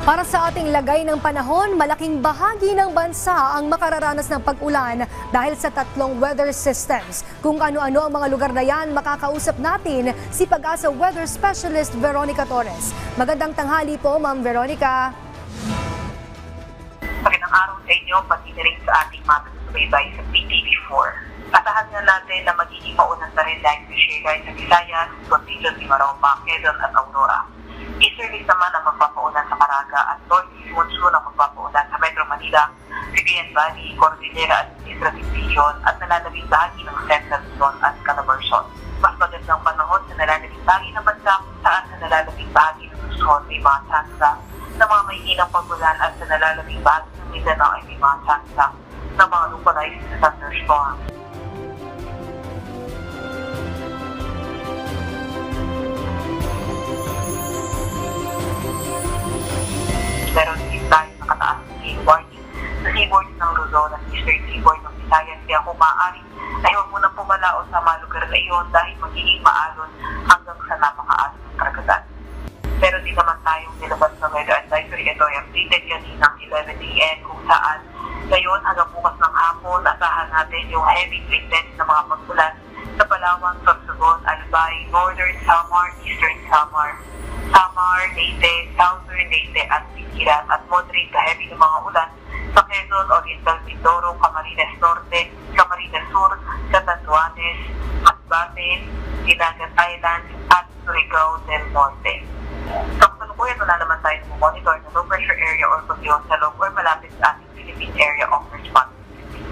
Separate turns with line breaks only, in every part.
Para sa ating lagay ng panahon, malaking bahagi ng bansa ang makararanas ng pag-ulan dahil sa tatlong weather systems. Kung ano-ano ang mga lugar na yan, makakausap natin si Pag-asa Weather Specialist Veronica Torres. Magandang tanghali po, Ma'am Veronica.
Magandang araw sa inyo, pati na rin sa ating mga subaybay sa PTV4. Asahan na natin na magiging maulan pa rin dahil sa Visayas, Condition, Mimaropa, Quezon at Aurora. Easterlies naman ang magpapaulan sa Caraga at Northeast Monsoon ang magpapaulan sa Metro Manila, Cagayan Valley, Cordillera Administrative Region at nalalabing bahagi ng Central Luzon at Calabarzon. Mas magandang panahon sa nalalabing bahagi ng bansa kung saan sa nalalabing bahagi ng Luzon ay mga tsansa ng mga mahihinang pagulan at sa nalalabing bahagi ng Mindanao ay may mga tsansa ng mga localized thunderstorms. Meron din tayo nakataas ng gale warning sa seaboard ng Luzon at eastern seaboard ng Visayas. Kaya kung maaari, ay huwag munang pumalao sa mga lugar na iyon dahil magiging maalon hanggang sa napakaalon ng karagatan. Meron din naman tayong nilabas na weather advisory. Ito ay updated kaninang 11 a.m. kung saan ngayon hanggang bukas ng hapon, asahan natin yung heavy to intense na mga pag-ulan sa Palawan, Sorsogon, Albay, Northern Samar, Eastern Samar, Leyte, Southern Leyte at Visayas at moderate to heavy ng mga ulan sa Quezon, Oriental Mindoro, Camarines Norte, Camarines Sur, Catanduanes, Masbate, Dinagat Islands at Surigao del Norte. Sa kasalukuyan, wala naman tayo monitor na low pressure area or bagyo sa loob or malapit sa ating Philippine Area of Responsibility.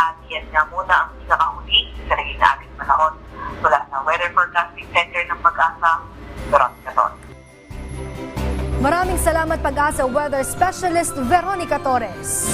At yan nga muna ang pinakahuli sa lagay na ating panahon. Mula sa Weather Forecasting Center ng Pag-asa, Veronica Torres.
Maraming salamat, Pag-asa Weather Specialist Veronica Torres.